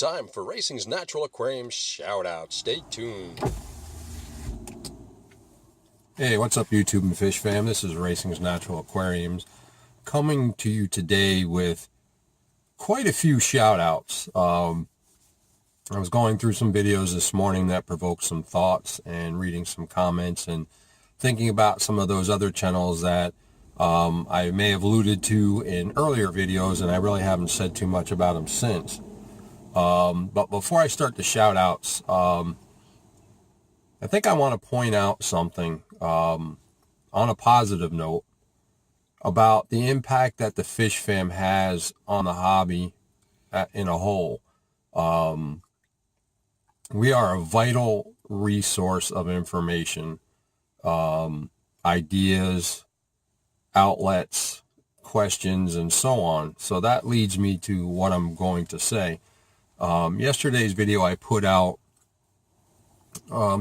time for Racing's Natural Aquarium Shoutout. Stay tuned. Hey, what's up YouTube and fish fam? This is Racing's Natural Aquariums coming to you today with quite a few shout-outs. I was going through some videos this morning that provoked some thoughts and reading some comments and thinking about some of those other channels that I may have alluded to in earlier videos, and I really haven't said too much about them since. But before I start the shout-outs, I think I want to point out something on a positive note about the impact that the fish fam has on the hobby in a whole. We are a vital resource of information, ideas, outlets, questions, and so on. So that leads me to what I'm going to say. Yesterday's video I put out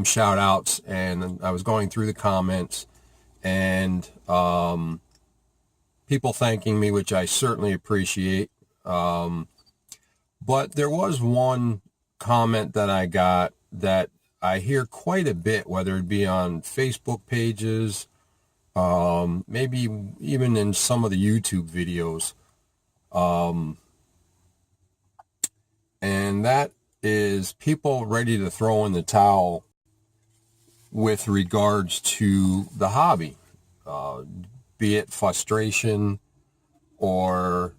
shout outs, and I was going through the comments and people thanking me, which I certainly appreciate. But there was one comment that I got that I hear quite a bit, whether it be on Facebook pages, maybe even in some of the YouTube videos. And that is people ready to throw in the towel with regards to the hobby, be it frustration or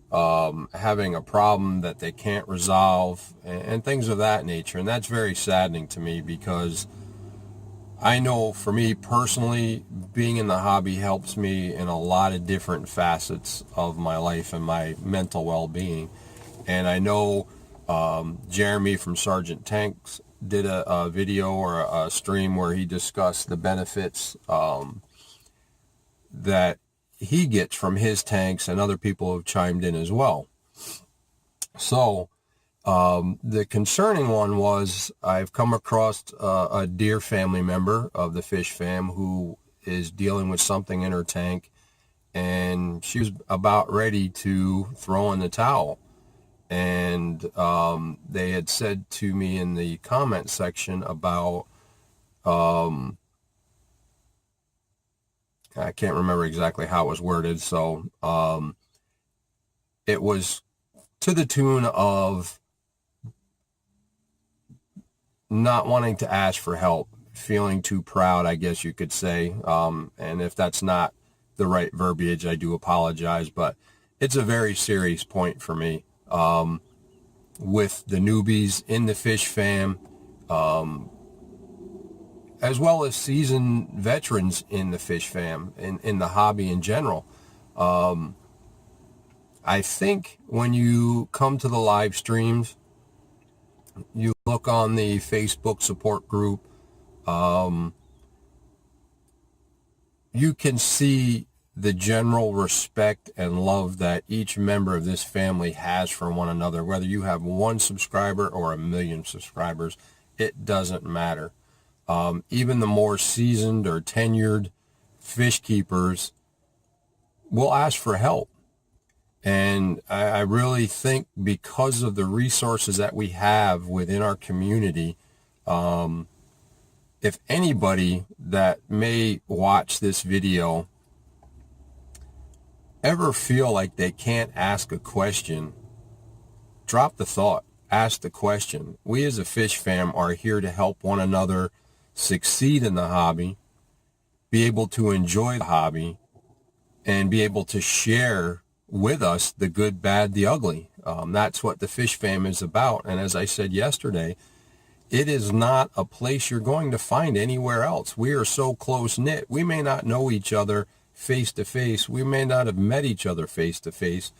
having a problem that they can't resolve and things of that nature. And that's very saddening to me, because I know for me personally, being in the hobby helps me in a lot of different facets of my life and my mental well-being. And I know Jeremy from Sergeant Tanks did a video or a stream where he discussed the benefits that he gets from his tanks, and other people have chimed in as well. So the concerning one was, I've come across a dear family member of the fish fam who is dealing with something in her tank, and she was about ready to throw in the towel. And they had said to me in the comment section about, I can't remember exactly how it was worded, so it was to the tune of not wanting to ask for help, feeling too proud, I guess you could say. And if that's not the right verbiage, I do apologize, but it's a very serious point for me. With the newbies in the fish fam, as well as seasoned veterans in the fish fam, in the hobby in general. I think when you come to the live streams, you look on the Facebook support group, you can see the general respect and love that each member of this family has for one another. Whether you have 1 subscriber or 1 million subscribers, it doesn't matter. Even the more seasoned or tenured fish keepers will ask for help. And I really think, because of the resources that we have within our community, if anybody that may watch this video ever feel like they can't ask a question, drop the thought, ask the question. We as a fish fam are here to help one another succeed in the hobby, be able to enjoy the hobby, and be able to share with us the good, bad, the ugly. That's what the fish fam is about. And as I said yesterday, it is not a place you're going to find anywhere else. We are so close-knit. We may not know each other face-to-face. We may not have met each other face-to-face,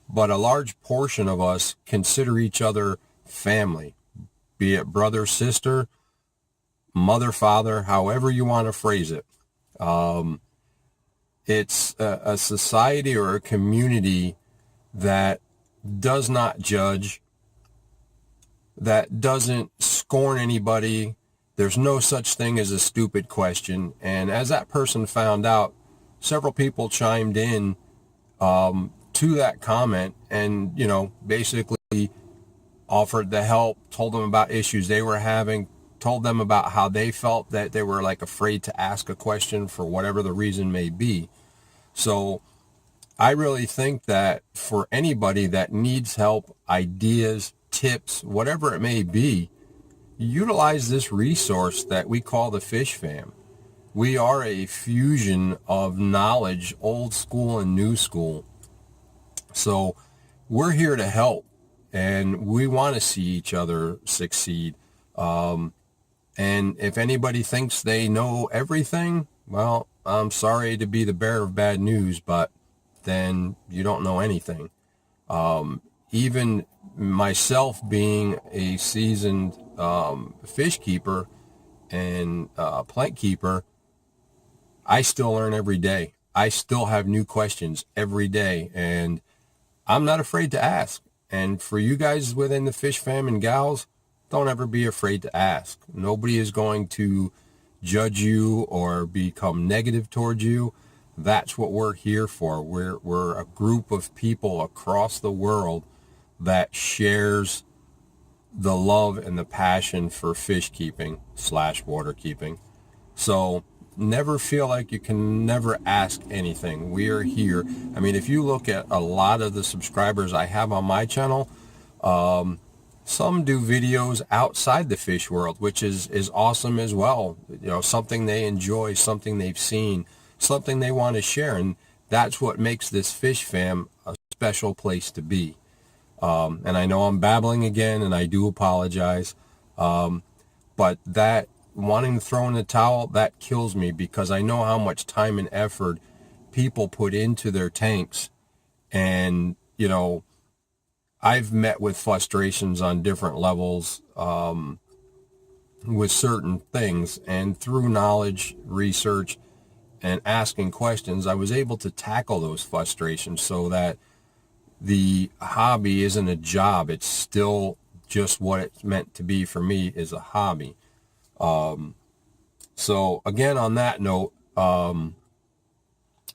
but a large portion of us consider each other family, be it brother, sister, mother, father, however you want to phrase it. It's a society or a community that does not judge, that doesn't scorn anybody. There's no such thing as a stupid question. And as that person found out, several people chimed in to that comment and, basically offered the help, told them about issues they were having, told them about how they felt that they were like afraid to ask a question for whatever the reason may be. So I really think that for anybody that needs help, ideas, tips, whatever it may be, utilize this resource that we call the Fish Fam. We are a fusion of knowledge, old school and new school. So we're here to help, and we want to see each other succeed. And if anybody thinks they know everything, well, I'm sorry to be the bearer of bad news, but then you don't know anything. Even myself being a seasoned fish keeper and plant keeper, I still learn every day. I still have new questions every day, and I'm not afraid to ask. And for you guys within the Fish Fam and gals, don't ever be afraid to ask. Nobody is going to judge you or become negative towards you. That's what we're here for. We're a group of people across the world that shares the love and the passion for fish keeping / water keeping. So never feel like you can never ask anything. We are here. I mean, if you look at a lot of the subscribers I have on my channel, some do videos outside the fish world, which is awesome as well. You know, something they enjoy, something they've seen, something they want to share. And that's what makes this Fish Fam a special place to be. And I know I'm babbling again, and I do apologize. But that wanting to throw in the towel, that kills me, because I know how much time and effort people put into their tanks. And, you know, I've met with frustrations on different levels with certain things. And through knowledge, research, and asking questions, I was able to tackle those frustrations so that the hobby isn't a job. It's still just what it's meant to be for me, is a hobby. So again, on that note,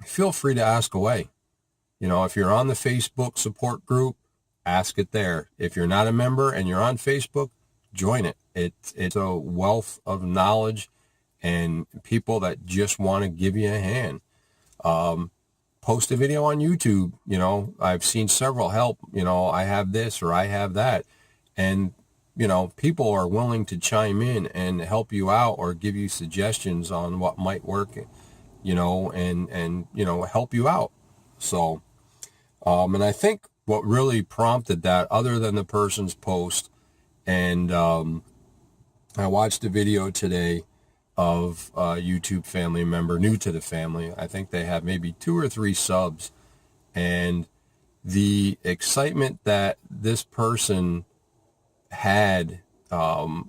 feel free to ask away. You know, if you're on the Facebook support group, ask it there. If you're not a member and you're on Facebook, join it. It's a wealth of knowledge and people that just want to give you a hand. Post a video on YouTube. You know, I've seen several help, you know, I have this or I have that. And, you know, people are willing to chime in and help you out or give you suggestions on what might work, you know, and you know, help you out. So, and I think what really prompted that, other than the person's post, and I watched a video today of a YouTube family member new to the family. I think they have maybe 2 or 3 subs, and the excitement that this person had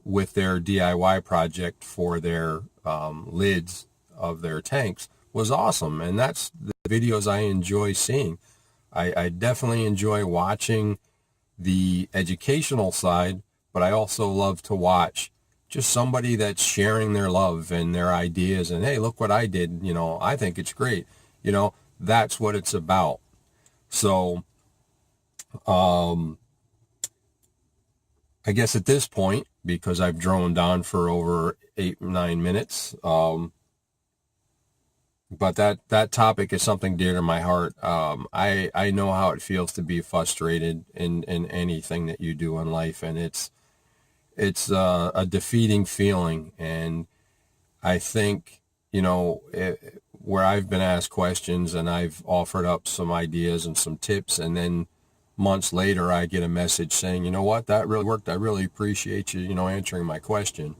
with their DIY project for their lids of their tanks was awesome. And that's the videos I enjoy seeing. I definitely enjoy watching the educational side, but I also love to watch just somebody that's sharing their love and their ideas, and hey, look what I did, you know, I think it's great. You know, that's what it's about. So I guess at this point, because I've droned on for over 8-9 minutes, but that topic is something dear to my heart. I know how it feels to be frustrated in anything that you do in life, and it's a defeating feeling. And I think, you know, where I've been asked questions and I've offered up some ideas and some tips, and then months later I get a message saying, you know what, that really worked. I really appreciate you, you know, answering my question.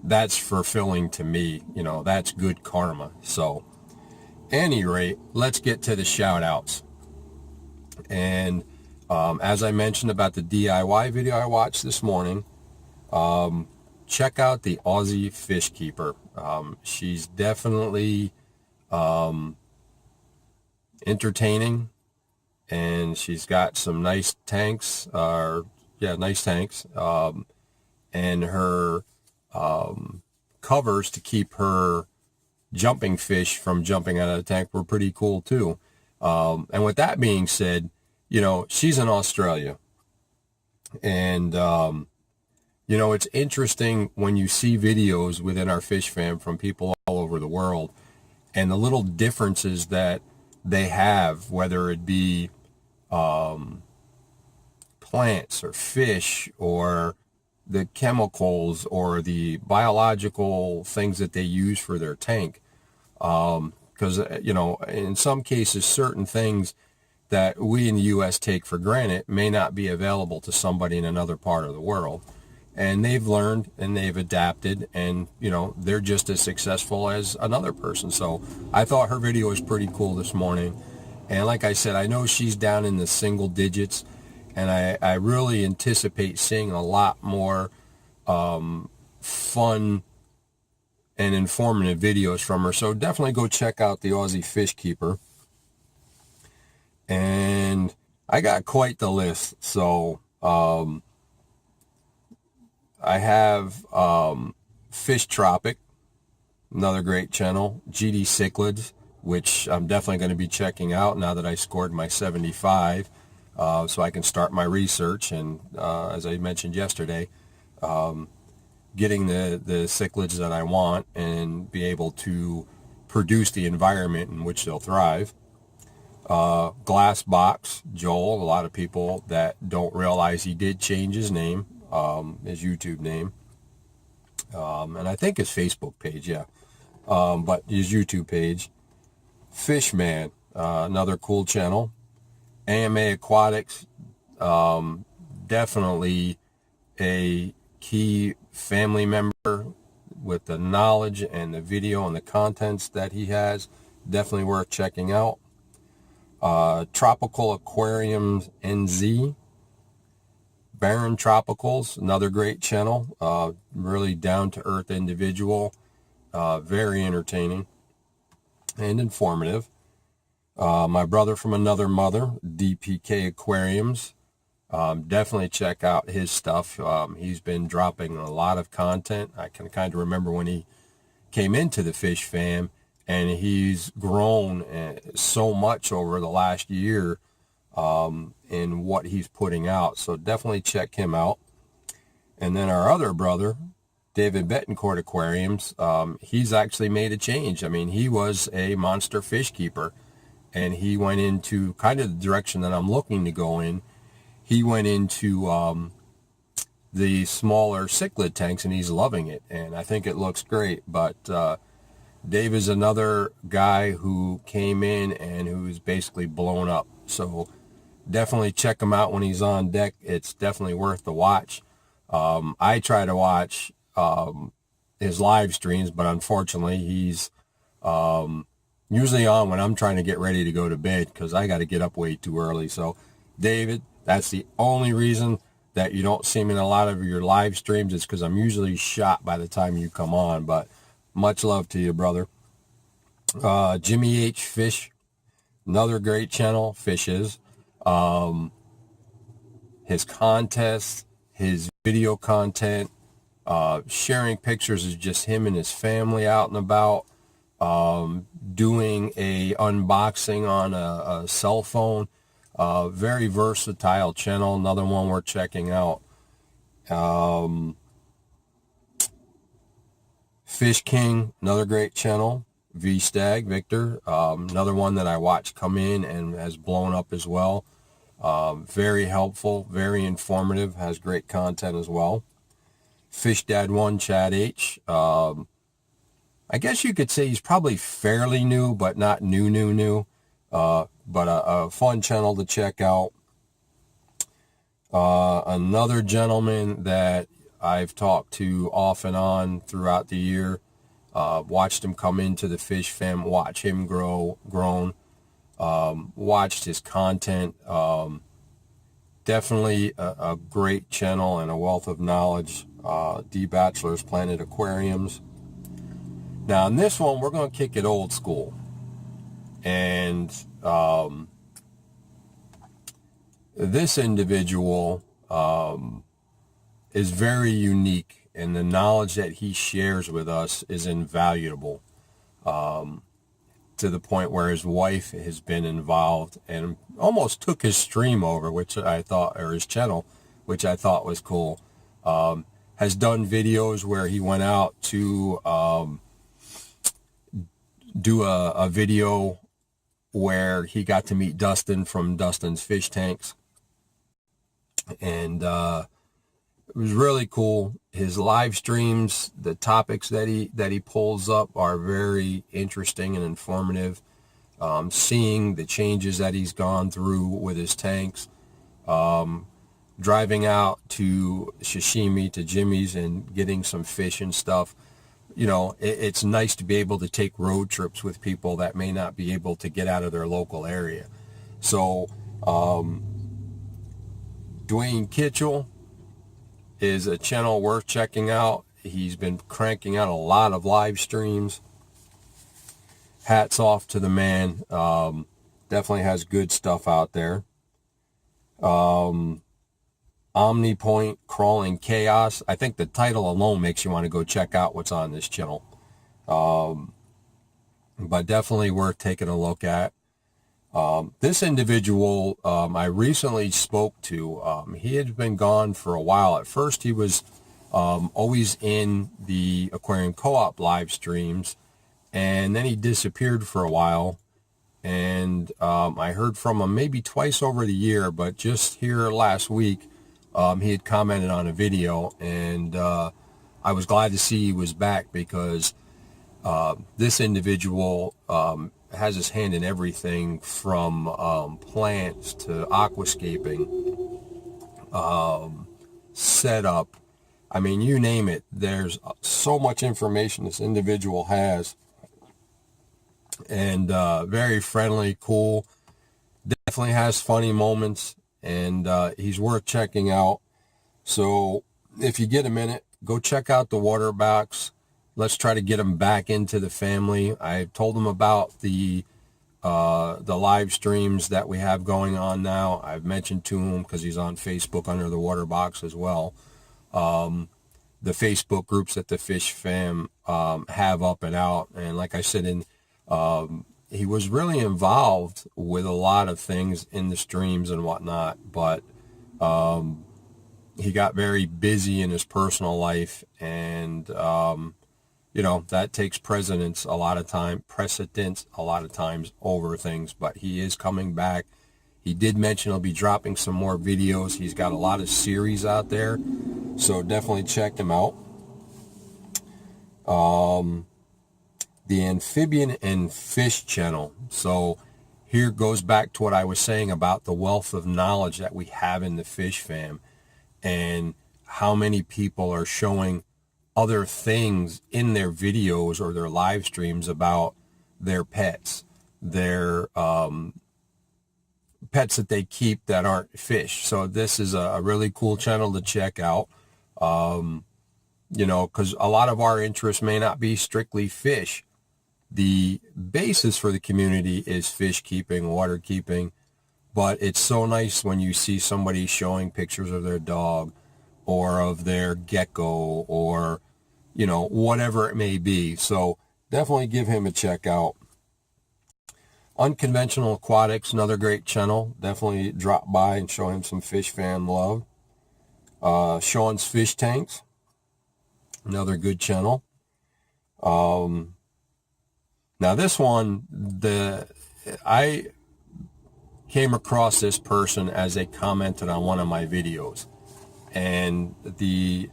That's fulfilling to me. You know, that's good karma. So any rate, let's get to the shout outs. And as I mentioned about the DIY video I watched this morning, check out the Aussie Fish Keeper. She's definitely entertaining, and she's got some nice tanks, nice tanks, and her covers to keep her jumping fish from jumping out of the tank were pretty cool too. And with that being said, you know, she's in Australia. And, it's interesting when you see videos within our fish fam from people all over the world and the little differences that they have, whether it be plants or fish or the chemicals or the biological things that they use for their tank. Because, in some cases, certain things that we in the U.S. take for granted may not be available to somebody in another part of the world. And they've learned and they've adapted, and, they're just as successful as another person. So I thought her video was pretty cool this morning. And like I said, I know she's down in the single digits, and I really anticipate seeing a lot more fun and informative videos from her. So definitely go check out the Aussie Fish Keeper. And I got quite the list. So I have Fish Tropic, another great channel. GD Cichlids, which I'm definitely going to be checking out now that I scored my 75. So I can start my research and, as I mentioned yesterday, getting the cichlids that I want and be able to produce the environment in which they'll thrive. Glass Box Joel, a lot of people that don't realize he did change his name, his YouTube name, and I think his Facebook page, yeah, but his YouTube page. Fishman, another cool channel. AMA Aquatics, definitely a key family member with the knowledge and the video and the contents that he has. Definitely worth checking out. Tropical Aquariums NZ. Baron Tropicals, another great channel. Really down-to-earth individual. Very entertaining and informative. My brother from another mother, DPK Aquariums. Definitely check out his stuff. He's been dropping a lot of content. I can kind of remember when he came into the fish fam, and he's grown so much over the last year in what he's putting out. So definitely check him out. And then our other brother, David Betancourt Aquariums, he's actually made a change. I mean, he was a monster fish keeper, and he went into kind of the direction that I'm looking to go in. He went into the smaller cichlid tanks, and he's loving it, and I think it looks great. But Dave is another guy who came in and who's basically blown up. So definitely check him out when he's on deck. It's definitely worth the watch. I try to watch his live streams, but unfortunately he's usually on when I'm trying to get ready to go to bed because I got to get up way too early. So David, that's the only reason that you don't see me in a lot of your live streams, is because I'm usually shot by the time you come on. But much love to you, brother. Jimmy H. Fish, another great channel, Fishes. His contests, his video content, sharing pictures of just him and his family out and about, doing a unboxing on a cell phone. Very versatile channel, another one we're checking out. Fish King, another great channel. V-Stag, Victor, another one that I watched come in and has blown up as well. Very helpful, very informative, has great content as well. Fish Dad 1, Chad H. I guess you could say he's probably fairly new, but not new. But a fun channel to check out. Another gentleman that I've talked to off and on throughout the year, watched him come into the fish fam, watch him grown, watched his content. Definitely a great channel and a wealth of knowledge. D Bachelor's Planet Aquariums. Now in this one, we're going to kick it old school. And this individual is very unique, and the knowledge that he shares with us is invaluable, to the point where his wife has been involved and almost took his stream over, which I thought, or his channel, which I thought was cool. Has done videos where he went out to do a video where he got to meet Dustin from Dustin's Fish Tanks. And it was really cool. His live streams, the topics that he pulls up are very interesting and informative. Seeing the changes that he's gone through with his tanks, driving out to Sashimi, to Jimmy's, and getting some fish and stuff. You know, it's nice to be able to take road trips with people that may not be able to get out of their local area. So, Dwayne Kitchell is a channel worth checking out. He's been cranking out a lot of live streams. Hats off to the man. Definitely has good stuff out there. Omnipoint Crawling Chaos. I think the title alone makes you want to go check out what's on this channel. But definitely worth taking a look at. This individual I recently spoke to, he had been gone for a while. At first he was always in the Aquarium Co-op live streams, and then he disappeared for a while. And I heard from him maybe twice over the year, but just here last week, he had commented on a video, and I was glad to see he was back, because this individual has his hand in everything from plants to aquascaping, setup. I mean, you name it. There's so much information this individual has, and very friendly, cool. Definitely has funny moments, and he's worth checking out. So if you get a minute, go check out the water box. Let's try to get him back into the family. I told him about the live streams that we have going on now. I've mentioned to him, because he's on Facebook under the water box as well, the Facebook groups that the Fish Fam have up and out. And like I said, he was really involved with a lot of things in the streams and whatnot, but he got very busy in his personal life, and you know, that takes precedence a lot of times over things. But he is coming back. He did mention he'll be dropping some more videos. He's got a lot of series out there, so definitely check him out. The Amphibian and Fish channel. So here goes back to what I was saying about the wealth of knowledge that we have in the Fish Fam, and how many people are showing other things in their videos or their live streams about their pets, their pets that they keep that aren't fish. So this is a really cool channel to check out. You know, because a lot of our interests may not be strictly fish. The basis for the community is fish keeping, water keeping, but it's so nice when you see somebody showing pictures of their dog or of their gecko, or, you know, whatever it may be. So definitely give him a check out. Unconventional Aquatics, another great channel. Definitely drop by and show him some Fish Fam love. Sean's Fish Tanks, another good channel. Now this one, I came across this person as they commented on one of my videos, and the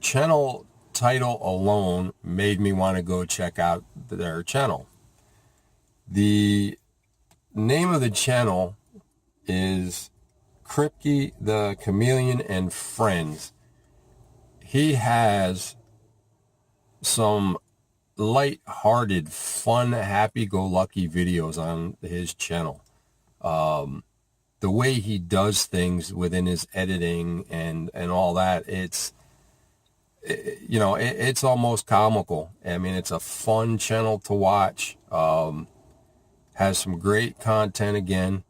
channel title alone made me want to go check out their channel. The name of the channel is Kripke the Chameleon and Friends. He has some light-hearted, fun, happy-go-lucky videos on his channel. The way he does things within his editing and all that, it's almost comical. I mean, it's a fun channel to watch. Has some great content again,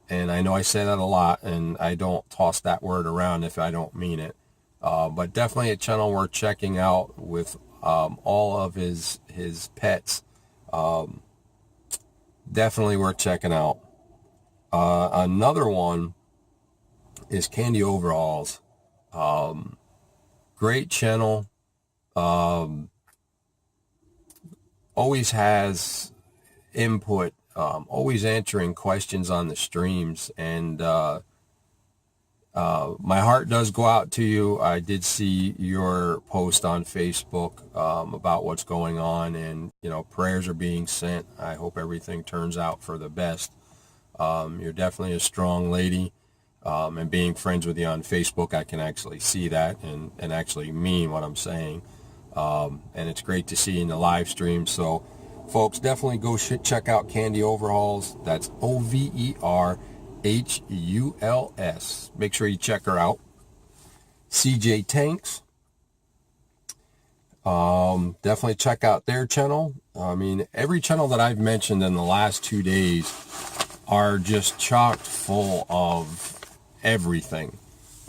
and I know I say that a lot, and I don't toss that word around if I don't mean it. But definitely a channel worth checking out with all of his pets. Definitely worth checking out. Another one is Candy Overalls. Great channel. Always has input, always answering questions on the streams, and my heart does go out to you. I did see your post on Facebook about what's going on, and prayers are being sent. I hope everything turns out for the best. You're definitely a strong lady, and being friends with you on Facebook, I can actually see that and actually mean what I'm saying. And it's great to see you in the live stream. So folks, definitely go check out Candy Overhauls. That's Overhuls. Make sure you check her out. CJ Tanks, definitely check out their channel. I mean, every channel that I've mentioned in the last 2 days are just chocked full of everything.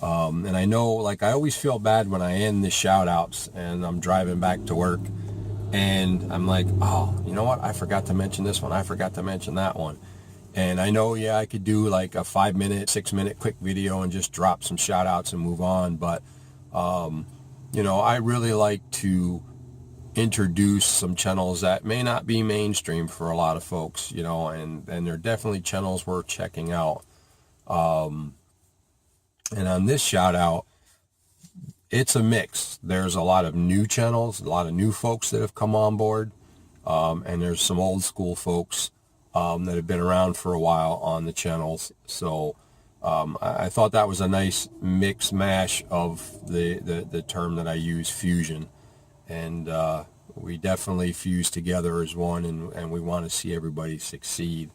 And I know, like, I always feel bad when I end the shout-outs and I'm driving back to work and I'm like, oh, you know what? I forgot to mention this one. I forgot to mention that one. And I know, yeah, I could do like a 5-minute, 6-minute quick video and just drop some shout-outs and move on. But, I really like to introduce some channels that may not be mainstream for a lot of folks, and they're definitely channels worth checking out. And on this shout out, it's a mix. There's a lot of new channels, a lot of new folks that have come on board. And there's some old school folks that have been around for a while on the channels. So I thought that was a nice mix mash of the term that I use, fusion. And we definitely fuse together as one, and we want to see everybody succeed.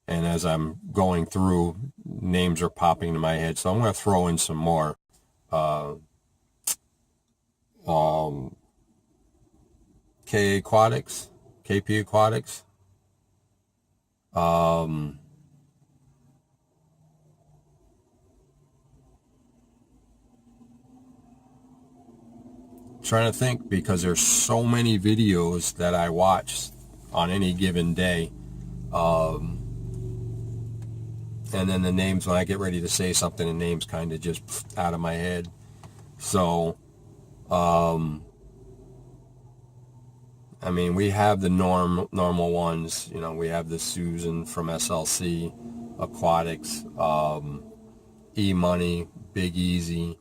And as I'm going through, names are popping to my head. So I'm going to throw in some more. KP Aquatics. Trying to think, because there's so many videos that I watch on any given day. And then the names, when I get ready to say something, the names kind of just out of my head. So, I mean, we have the normal ones. We have the Susan from SLC, Aquatics, E-Money, Big Easy,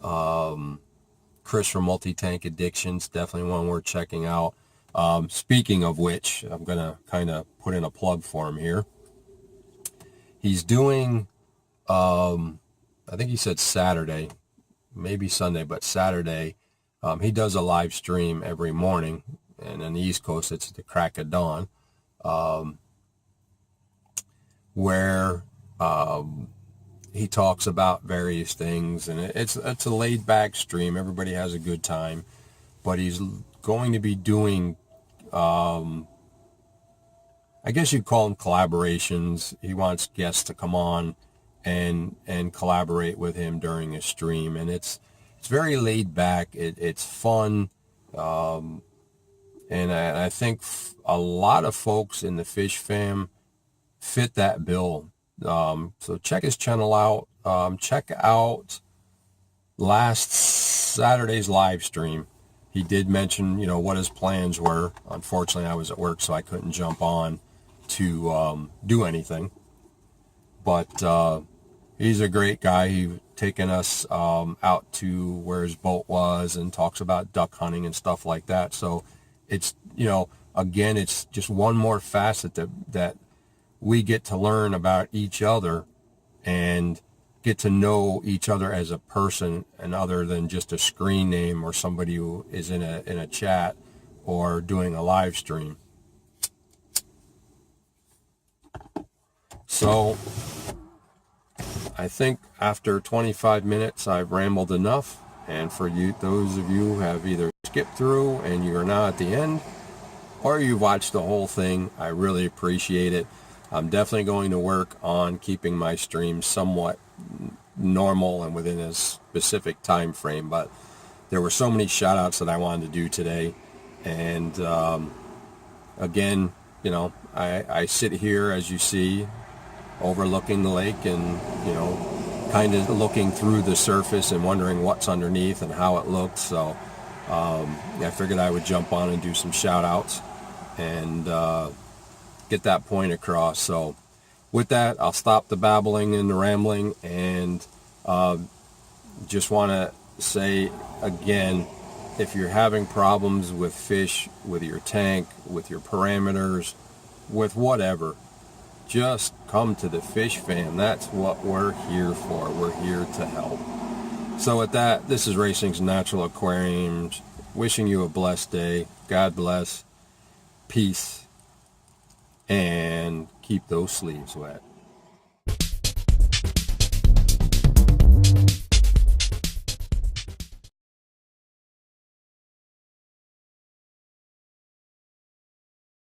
Chris from Multi-Tank Addictions, definitely one worth checking out. Speaking of which, I'm going to kind of put in a plug for him here. He's doing, I think he said Saturday, maybe Sunday, but Saturday, he does a live stream every morning, and on the East Coast, it's the crack of dawn, where he talks about various things, and it's a laid-back stream. Everybody has a good time, but he's going to be doing, I guess you'd call them collaborations. He wants guests to come on and collaborate with him during a stream, and it's very laid back. It's fun, and I think a lot of folks in the fish fam fit that bill. So check his channel out. Check out last Saturday's live stream. He did mention, what his plans were. Unfortunately, I was at work, so I couldn't jump on to do anything. But he's a great guy. He taken us out to where his boat was and talks about duck hunting and stuff like that. So it's, again, it's just one more facet that we get to learn about each other and get to know each other as a person, and other than just a screen name or somebody who is in a chat or doing a live stream. So I think after 25 minutes I've rambled enough, and for you, those of you who have either skipped through and you are now at the end, or you watched the whole thing, I really appreciate it. I'm definitely going to work on keeping my streams somewhat normal and within a specific time frame, but there were so many shout outs that I wanted to do today. And again, I sit here, as you see, overlooking the lake and, kind of looking through the surface and wondering what's underneath and how it looks. So I figured I would jump on and do some shout outs and get that point across. So with that, I'll stop the babbling and the rambling, and just want to say again, if you're having problems with fish, with your tank, with your parameters, with whatever, just come to the Fish Fam. That's what we're here for. We're here to help. So with that, this is Racing's Natural Aquariums, wishing you a blessed day. God bless, peace, and keep those sleeves wet.